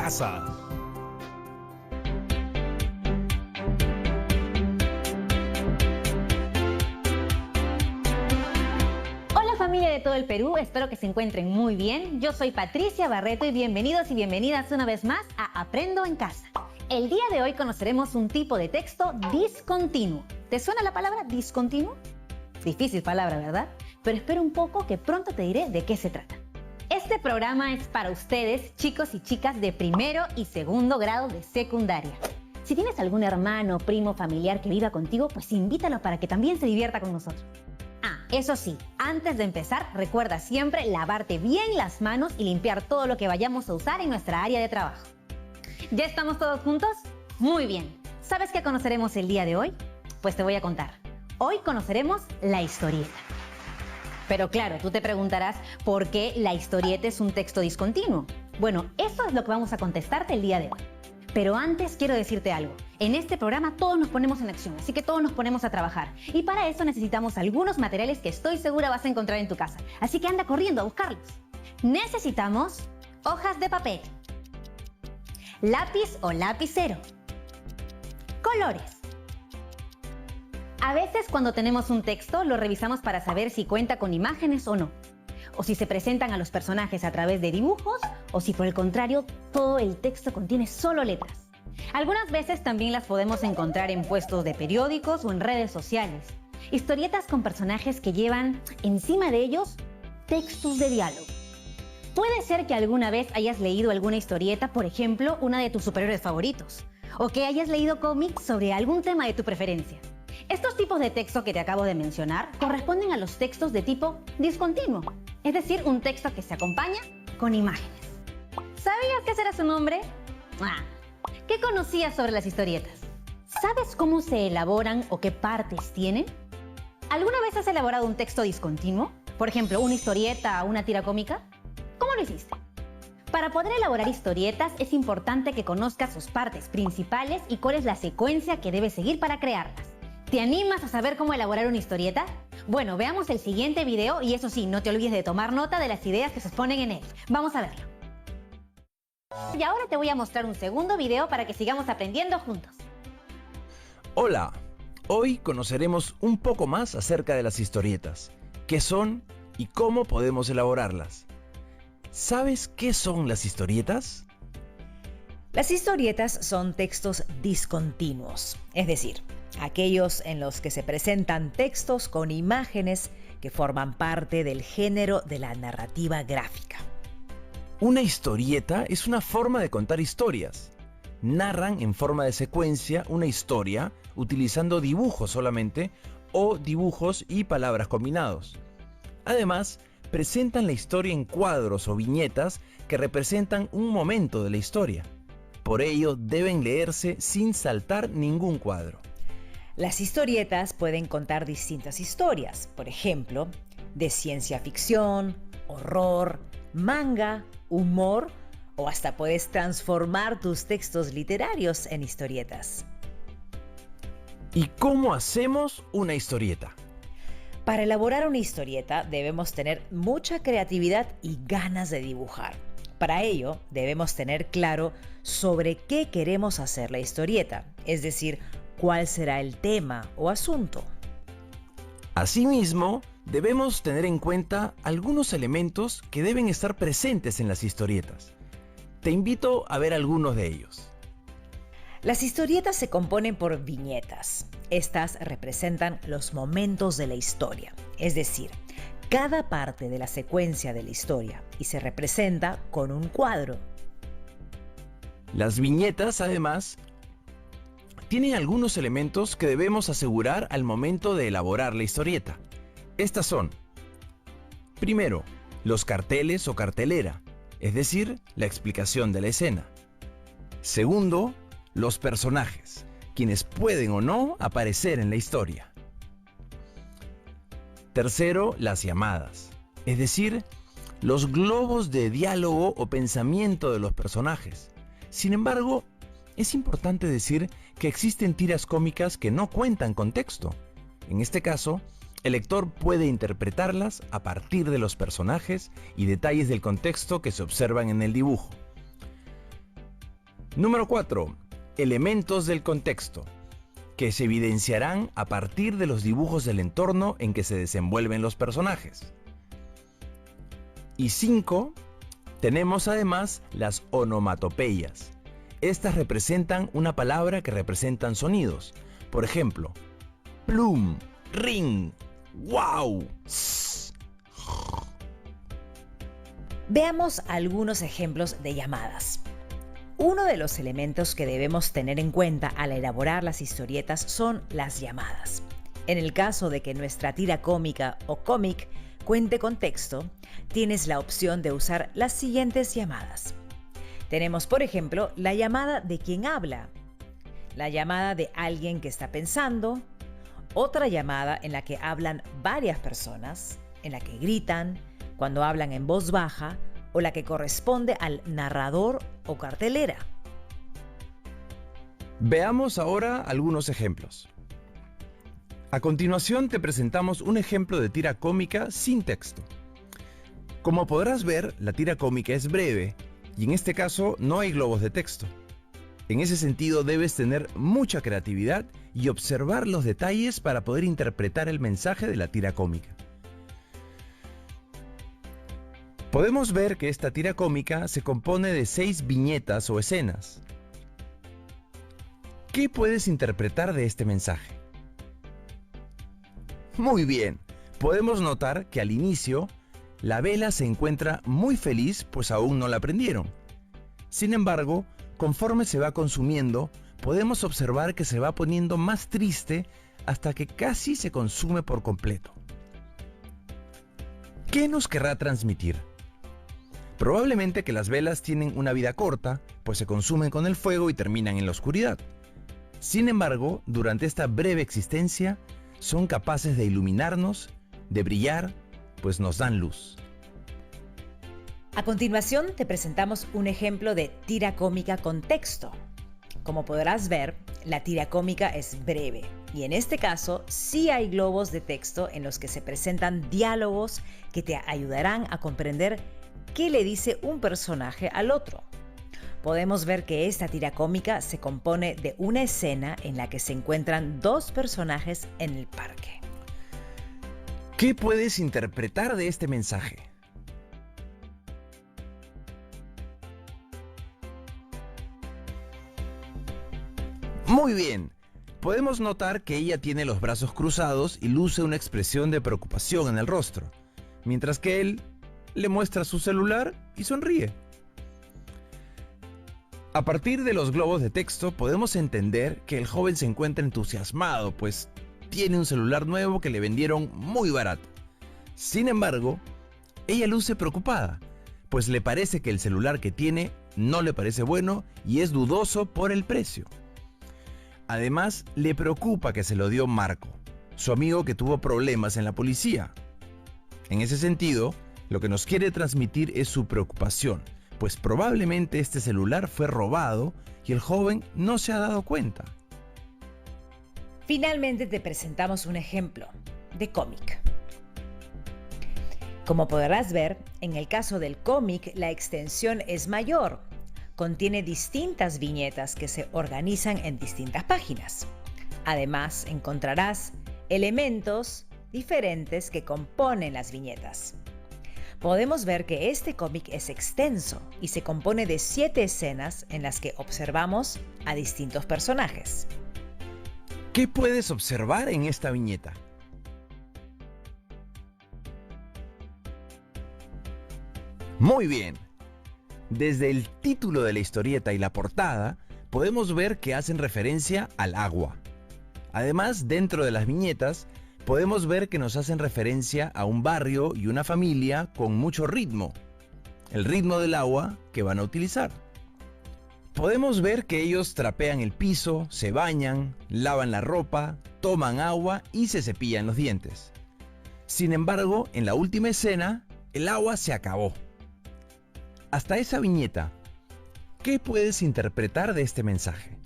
casa. Hola familia de todo el Perú, espero que se encuentren muy bien. Yo soy Patricia Barreto y bienvenidos y bienvenidas una vez más a Aprendo en Casa. El día de hoy conoceremos un tipo de texto discontinuo. ¿Te suena la palabra discontinuo? Difícil palabra, ¿verdad? Pero espera un poco que pronto te diré de qué se trata. Este programa es para ustedes, chicos y chicas de primero y segundo grado de secundaria. Si tienes algún hermano, primo, familiar que viva contigo, pues invítalo para que también se divierta con nosotros. Eso sí, antes de empezar, recuerda siempre lavarte bien las manos y limpiar todo lo que vayamos a usar en nuestra área de trabajo. ¿Ya estamos todos juntos? Muy bien. ¿Sabes qué conoceremos el día de hoy? Pues te voy a contar. Hoy conoceremos la historieta. Pero claro, tú te preguntarás por qué la historieta es un texto discontinuo. Bueno, eso es lo que vamos a contestarte el día de hoy. Pero antes quiero decirte algo. En este programa todos nos ponemos en acción, así que todos nos ponemos a trabajar. Y para eso necesitamos algunos materiales que estoy segura vas a encontrar en tu casa. Así que anda corriendo a buscarlos. Necesitamos hojas de papel, lápiz o lapicero, colores. A veces cuando tenemos un texto lo revisamos para saber si cuenta con imágenes o no, o si se presentan a los personajes a través de dibujos, o si por el contrario todo el texto contiene solo letras. Algunas veces también las podemos encontrar en puestos de periódicos o en redes sociales. Historietas con personajes que llevan encima de ellos textos de diálogo. Puede ser que alguna vez hayas leído alguna historieta, por ejemplo, una de tus superhéroes favoritos, o que hayas leído cómics sobre algún tema de tu preferencia. Estos tipos de texto que te acabo de mencionar corresponden a los textos de tipo discontinuo, es decir, un texto que se acompaña con imágenes. ¿Sabías qué será su nombre? ¿Qué conocías sobre las historietas? ¿Sabes cómo se elaboran o qué partes tienen? ¿Alguna vez has elaborado un texto discontinuo? Por ejemplo, una historieta o una tira cómica. ¿Cómo lo hiciste? Para poder elaborar historietas es importante que conozcas sus partes principales y cuál es la secuencia que debes seguir para crearlas. ¿Te animas a saber cómo elaborar una historieta? Bueno, veamos el siguiente video y eso sí, no te olvides de tomar nota de las ideas que se exponen en él. Vamos a verlo. Y ahora te voy a mostrar un segundo video para que sigamos aprendiendo juntos. Hola, hoy conoceremos un poco más acerca de las historietas, qué son y cómo podemos elaborarlas. ¿Sabes qué son las historietas? Las historietas son textos discontinuos, es decir, aquellos en los que se presentan textos con imágenes que forman parte del género de la narrativa gráfica. Una historieta es una forma de contar historias. Narran en forma de secuencia una historia utilizando dibujos solamente o dibujos y palabras combinados. Además, presentan la historia en cuadros o viñetas que representan un momento de la historia. Por ello, deben leerse sin saltar ningún cuadro. Las historietas pueden contar distintas historias, por ejemplo, de ciencia ficción, horror, manga, humor, o hasta puedes transformar tus textos literarios en historietas. ¿Y cómo hacemos una historieta? Para elaborar una historieta debemos tener mucha creatividad y ganas de dibujar. Para ello debemos tener claro sobre qué queremos hacer la historieta, es decir, cuál será el tema o asunto. Asimismo, debemos tener en cuenta algunos elementos que deben estar presentes en las historietas. Te invito a ver algunos de ellos. Las historietas se componen por viñetas. Estas representan los momentos de la historia, es decir, cada parte de la secuencia de la historia y se representa con un cuadro. Las viñetas, además, tienen algunos elementos que debemos asegurar al momento de elaborar la historieta. Estas son, primero, los carteles o cartelera, es decir, la explicación de la escena. Segundo, los personajes, quienes pueden o no aparecer en la historia. Tercero, las llamadas, es decir, los globos de diálogo o pensamiento de los personajes. Sin embargo, es importante decir que existen tiras cómicas que no cuentan con texto. En este caso, el lector puede interpretarlas a partir de los personajes y detalles del contexto que se observan en el dibujo. Número 4. Elementos del contexto, que se evidenciarán a partir de los dibujos del entorno en que se desenvuelven los personajes. Y 5. Tenemos además las onomatopeyas. Estas representan una palabra que representan sonidos. Por ejemplo, plum, ring, wow. Veamos algunos ejemplos de llamadas. Uno de los elementos que debemos tener en cuenta al elaborar las historietas son las llamadas. En el caso de que nuestra tira cómica o cómic cuente con texto, tienes la opción de usar las siguientes llamadas. Tenemos, por ejemplo, la llamada de quien habla, la llamada de alguien que está pensando, otra llamada en la que hablan varias personas, en la que gritan, cuando hablan en voz baja, o la que corresponde al narrador o cartelera. Veamos ahora algunos ejemplos. A continuación te presentamos un ejemplo de tira cómica sin texto. Como podrás ver, la tira cómica es breve y en este caso no hay globos de texto. En ese sentido debes tener mucha creatividad y observar los detalles para poder interpretar el mensaje de la tira cómica. Podemos ver que esta tira cómica se compone de 6 viñetas o escenas. ¿Qué puedes interpretar de este mensaje? Muy bien, podemos notar que al inicio, la vela se encuentra muy feliz pues aún no la prendieron. Sin embargo, conforme se va consumiendo, podemos observar que se va poniendo más triste hasta que casi se consume por completo. ¿Qué nos querrá transmitir? Probablemente que las velas tienen una vida corta, pues se consumen con el fuego y terminan en la oscuridad. Sin embargo, durante esta breve existencia, son capaces de iluminarnos, de brillar, pues nos dan luz. A continuación te presentamos un ejemplo de tira cómica con texto. Como podrás ver, la tira cómica es breve y en este caso sí hay globos de texto en los que se presentan diálogos que te ayudarán a comprender qué le dice un personaje al otro. Podemos ver que esta tira cómica se compone de una escena en la que se encuentran 2 personajes en el parque. ¿Qué puedes interpretar de este mensaje? Muy bien, podemos notar que ella tiene los brazos cruzados y luce una expresión de preocupación en el rostro, mientras que él le muestra su celular y sonríe. A partir de los globos de texto podemos entender que el joven se encuentra entusiasmado, pues tiene un celular nuevo que le vendieron muy barato. Sin embargo, ella luce preocupada, pues le parece que el celular que tiene no le parece bueno y es dudoso por el precio. Además, le preocupa que se lo dio Marco, su amigo que tuvo problemas en la policía. En ese sentido, lo que nos quiere transmitir es su preocupación, pues probablemente este celular fue robado y el joven no se ha dado cuenta. Finalmente te presentamos un ejemplo de cómic. Como podrás ver, en el caso del cómic la extensión es mayor. Contiene distintas viñetas que se organizan en distintas páginas. Además, encontrarás elementos diferentes que componen las viñetas. Podemos ver que este cómic es extenso y se compone de 7 escenas en las que observamos a distintos personajes. ¿Qué puedes observar en esta viñeta? Muy bien. Desde el título de la historieta y la portada, podemos ver que hacen referencia al agua. Además, dentro de las viñetas, podemos ver que nos hacen referencia a un barrio y una familia con mucho ritmo, el ritmo del agua que van a utilizar. Podemos ver que ellos trapean el piso, se bañan, lavan la ropa, toman agua y se cepillan los dientes. Sin embargo, en la última escena, el agua se acabó. Hasta esa viñeta, ¿qué puedes interpretar de este mensaje?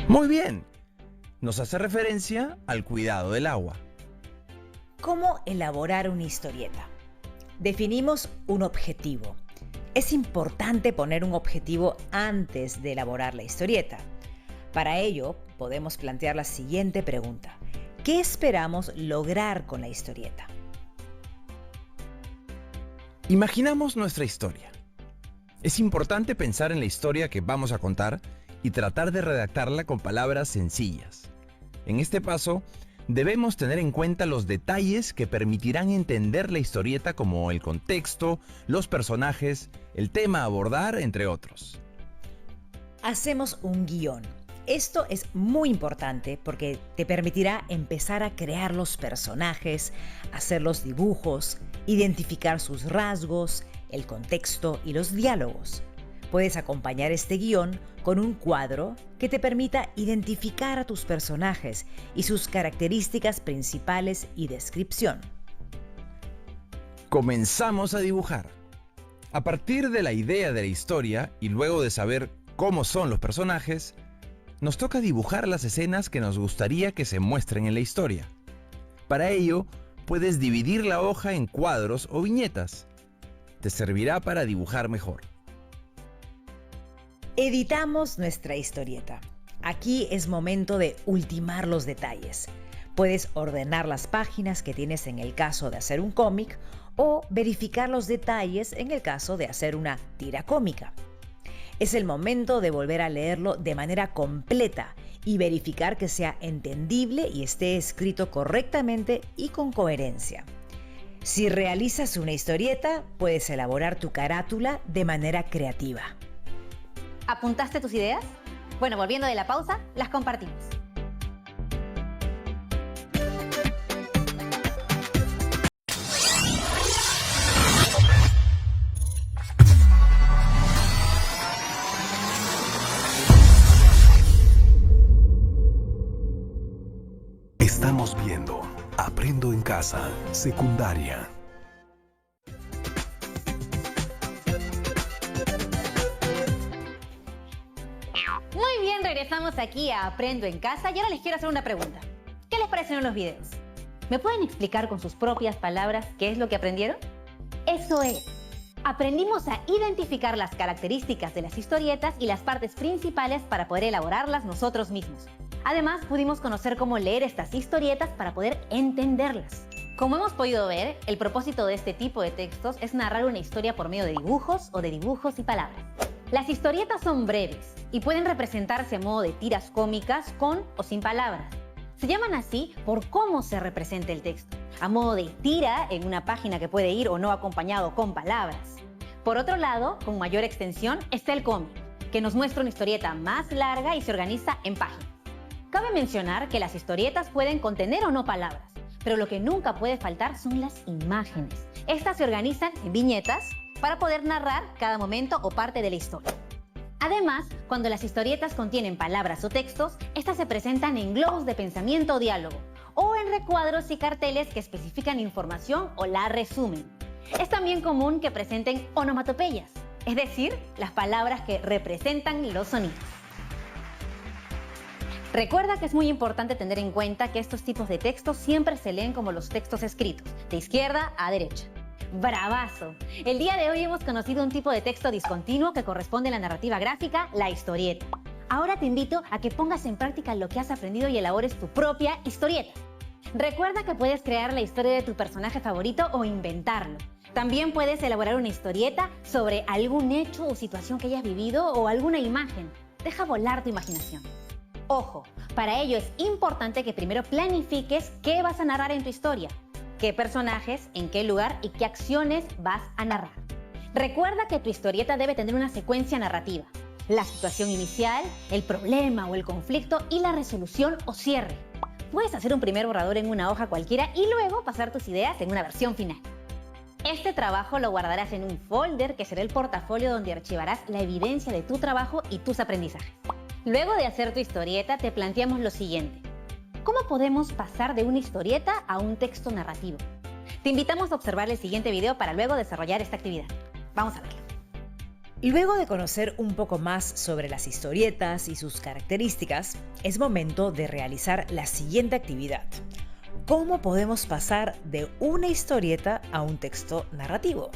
Muy bien, nos hace referencia al cuidado del agua. ¿Cómo elaborar una historieta? Definimos un objetivo. Es importante poner un objetivo antes de elaborar la historieta. Para ello, podemos plantear la siguiente pregunta. ¿Qué esperamos lograr con la historieta? Imaginamos nuestra historia. Es importante pensar en la historia que vamos a contar y tratar de redactarla con palabras sencillas. En este paso, debemos tener en cuenta los detalles que permitirán entender la historieta, como el contexto, los personajes, el tema a abordar, entre otros. Hacemos un guión. Esto es muy importante porque te permitirá empezar a crear los personajes, hacer los dibujos, identificar sus rasgos, el contexto y los diálogos. Puedes acompañar este guión con un cuadro que te permita identificar a tus personajes y sus características principales y descripción. Comenzamos a dibujar. A partir de la idea de la historia y luego de saber cómo son los personajes, nos toca dibujar las escenas que nos gustaría que se muestren en la historia. Para ello, puedes dividir la hoja en cuadros o viñetas. Te servirá para dibujar mejor. Editamos nuestra historieta. Aquí es momento de ultimar los detalles. Puedes ordenar las páginas que tienes en el caso de hacer un cómic o verificar los detalles en el caso de hacer una tira cómica. Es el momento de volver a leerlo de manera completa y verificar que sea entendible y esté escrito correctamente y con coherencia. Si realizas una historieta, puedes elaborar tu carátula de manera creativa. ¿Apuntaste tus ideas? Bueno, volviendo de la pausa, las compartimos. Estamos viendo Aprendo en Casa, secundaria. Muy bien, regresamos aquí a Aprendo en Casa y ahora les quiero hacer una pregunta. ¿Qué les parecieron los videos? ¿Me pueden explicar con sus propias palabras qué es lo que aprendieron? Eso es. Aprendimos a identificar las características de las historietas y las partes principales para poder elaborarlas nosotros mismos. Además, pudimos conocer cómo leer estas historietas para poder entenderlas. Como hemos podido ver, el propósito de este tipo de textos es narrar una historia por medio de dibujos o de dibujos y palabras. Las historietas son breves y pueden representarse a modo de tiras cómicas con o sin palabras. Se llaman así por cómo se representa el texto, a modo de tira en una página que puede ir o no acompañado con palabras. Por otro lado, con mayor extensión está el cómic, que nos muestra una historieta más larga y se organiza en páginas. Cabe mencionar que las historietas pueden contener o no palabras, pero lo que nunca puede faltar son las imágenes. Estas se organizan en viñetas para poder narrar cada momento o parte de la historia. Además, cuando las historietas contienen palabras o textos, estas se presentan en globos de pensamiento o diálogo, o en recuadros y carteles que especifican información o la resumen. Es también común que presenten onomatopeyas, es decir, las palabras que representan los sonidos. Recuerda que es muy importante tener en cuenta que estos tipos de textos siempre se leen como los textos escritos, de izquierda a derecha. ¡Bravazo! El día de hoy hemos conocido un tipo de texto discontinuo que corresponde a la narrativa gráfica, la historieta. Ahora te invito a que pongas en práctica lo que has aprendido y elabores tu propia historieta. Recuerda que puedes crear la historia de tu personaje favorito o inventarlo. También puedes elaborar una historieta sobre algún hecho o situación que hayas vivido o alguna imagen. Deja volar tu imaginación. Ojo, para ello es importante que primero planifiques qué vas a narrar en tu historia, qué personajes, en qué lugar y qué acciones vas a narrar. Recuerda que tu historieta debe tener una secuencia narrativa: la situación inicial, el problema o el conflicto y la resolución o cierre. Puedes hacer un primer borrador en una hoja cualquiera y luego pasar tus ideas en una versión final. Este trabajo lo guardarás en un folder que será el portafolio donde archivarás la evidencia de tu trabajo y tus aprendizajes. Luego de hacer tu historieta, te planteamos lo siguiente: ¿cómo podemos pasar de una historieta a un texto narrativo? Te invitamos a observar el siguiente video para luego desarrollar esta actividad. Vamos a verlo. Luego de conocer un poco más sobre las historietas y sus características, es momento de realizar la siguiente actividad. ¿cómo podemos pasar de una historieta a un texto narrativo?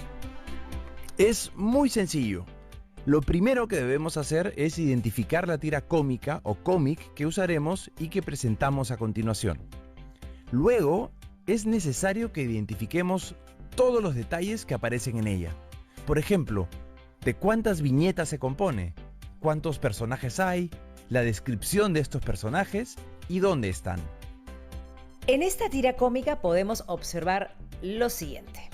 Es muy sencillo. Lo primero que debemos hacer es identificar la tira cómica o cómic que usaremos y que presentamos a continuación. Luego, es necesario que identifiquemos todos los detalles que aparecen en ella. Por ejemplo, ¿de cuántas viñetas se compone? ¿Cuántos personajes hay? La descripción de estos personajes y dónde están. En esta tira cómica podemos observar lo siguiente.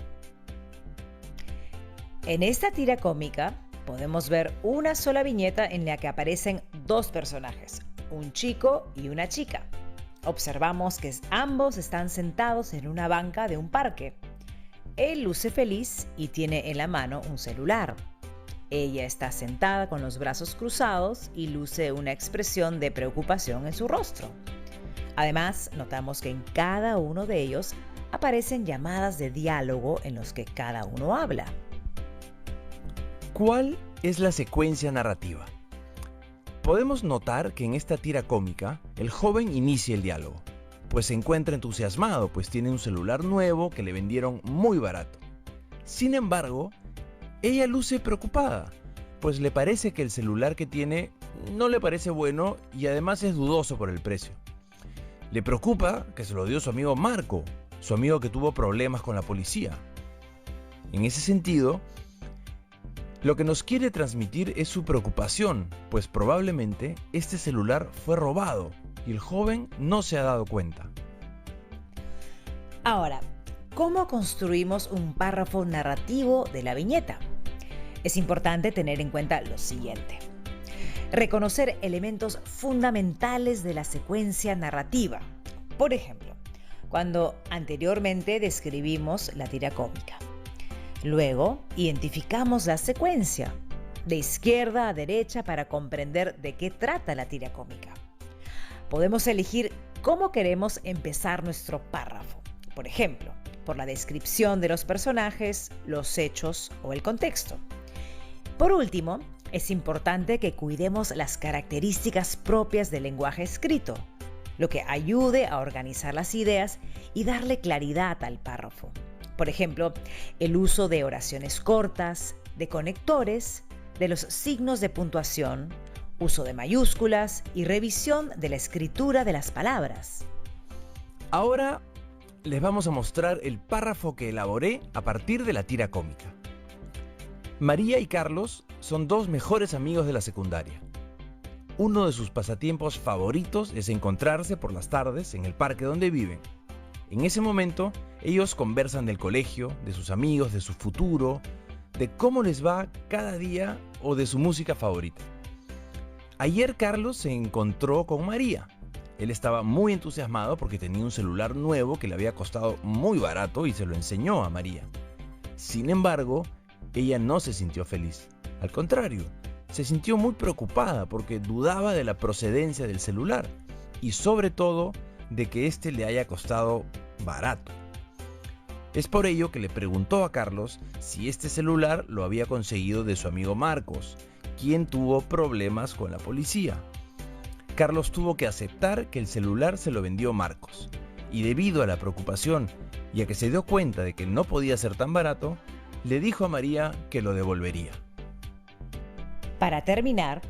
En esta tira cómica podemos ver una sola viñeta en la que aparecen dos personajes, un chico y una chica. Observamos que ambos están sentados en una banca de un parque. Él luce feliz y tiene en la mano un celular. Ella está sentada con los brazos cruzados y luce una expresión de preocupación en su rostro. Además, notamos que en cada uno de ellos aparecen llamadas de diálogo en los que cada uno habla. ¿Cuál es la secuencia narrativa? Podemos notar que en esta tira cómica, el joven inicia el diálogo, pues se encuentra entusiasmado, pues tiene un celular nuevo que le vendieron muy barato. Sin embargo, ella luce preocupada, pues le parece que el celular que tiene no le parece bueno y además es dudoso por el precio. Le preocupa que se lo dio su amigo Marco, su amigo que tuvo problemas con la policía. En ese sentido, lo que nos quiere transmitir es su preocupación, pues probablemente este celular fue robado y el joven no se ha dado cuenta. Ahora, ¿cómo construimos un párrafo narrativo de la viñeta? Es importante tener en cuenta lo siguiente. Reconocer elementos fundamentales de la secuencia narrativa. Por ejemplo, cuando anteriormente describimos la tira cómica. Luego, identificamos la secuencia, de izquierda a derecha para comprender de qué trata la tira cómica. Podemos elegir cómo queremos empezar nuestro párrafo. Por ejemplo, por la descripción de los personajes, los hechos o el contexto. Por último, es importante que cuidemos las características propias del lenguaje escrito, lo que ayude a organizar las ideas y darle claridad al párrafo. Por ejemplo, el uso de oraciones cortas, de conectores, de los signos de puntuación, uso de mayúsculas y revisión de la escritura de las palabras. Ahora les vamos a mostrar el párrafo que elaboré a partir de la tira cómica. María y Carlos son dos mejores amigos de la secundaria. Uno de sus pasatiempos favoritos es encontrarse por las tardes en el parque donde viven. En ese momento, ellos conversan del colegio, de sus amigos, de su futuro, de cómo les va cada día o de su música favorita. Ayer Carlos se encontró con María. Él estaba muy entusiasmado porque tenía un celular nuevo que le había costado muy barato y se lo enseñó a María. Sin embargo, ella no se sintió feliz. Al contrario, se sintió muy preocupada porque dudaba de la procedencia del celular y sobre todo de que éste le haya costado barato. Es por ello que le preguntó a Carlos si este celular lo había conseguido de su amigo Marcos, quien tuvo problemas con la policía. Carlos tuvo que aceptar que el celular se lo vendió Marcos, y debido a la preocupación y a que se dio cuenta de que no podía ser tan barato, le dijo a María que lo devolvería. Para terminar,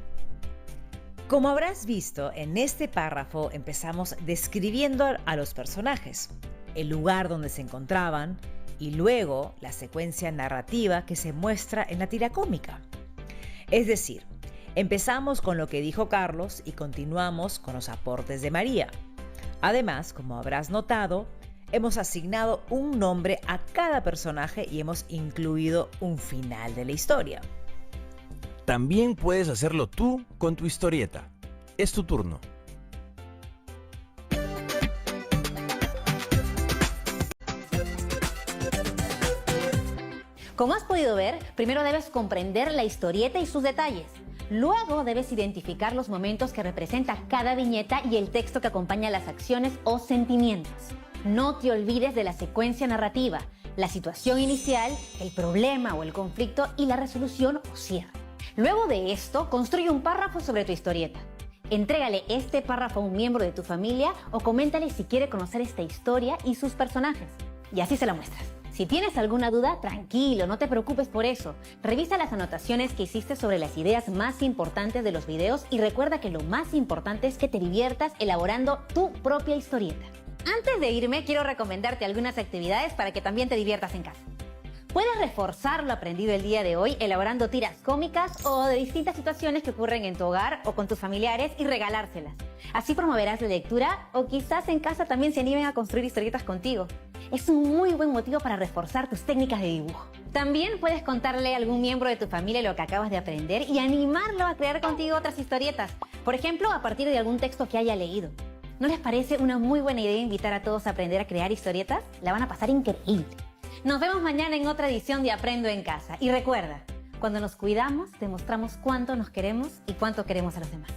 como habrás visto, en este párrafo empezamos describiendo a los personajes, el lugar donde se encontraban y luego la secuencia narrativa que se muestra en la tira cómica. Es decir, empezamos con lo que dijo Carlos y continuamos con los aportes de María. Además, como habrás notado, hemos asignado un nombre a cada personaje y hemos incluido un final de la historia. También puedes hacerlo tú con tu historieta. Es tu turno. Como has podido ver, primero debes comprender la historieta y sus detalles. Luego debes identificar los momentos que representa cada viñeta y el texto que acompaña las acciones o sentimientos. No te olvides de la secuencia narrativa, la situación inicial, el problema o el conflicto y la resolución o cierre. Luego de esto, construye un párrafo sobre tu historieta. Entrégale este párrafo a un miembro de tu familia o coméntale si quiere conocer esta historia y sus personajes. Y así se la muestras. Si tienes alguna duda, tranquilo, no te preocupes por eso. Revisa las anotaciones que hiciste sobre las ideas más importantes de los videos y recuerda que lo más importante es que te diviertas elaborando tu propia historieta. Antes de irme, quiero recomendarte algunas actividades para que también te diviertas en casa. Puedes reforzar lo aprendido el día de hoy elaborando tiras cómicas o de distintas situaciones que ocurren en tu hogar o con tus familiares y regalárselas. Así promoverás la lectura o quizás en casa también se animen a construir historietas contigo. Es un muy buen motivo para reforzar tus técnicas de dibujo. También puedes contarle a algún miembro de tu familia lo que acabas de aprender y animarlo a crear contigo otras historietas. Por ejemplo, a partir de algún texto que haya leído. ¿No les parece una muy buena idea invitar a todos a aprender a crear historietas? La van a pasar increíble. Nos vemos mañana en otra edición de Aprendo en Casa. Y recuerda, cuando nos cuidamos, demostramos cuánto nos queremos y cuánto queremos a los demás.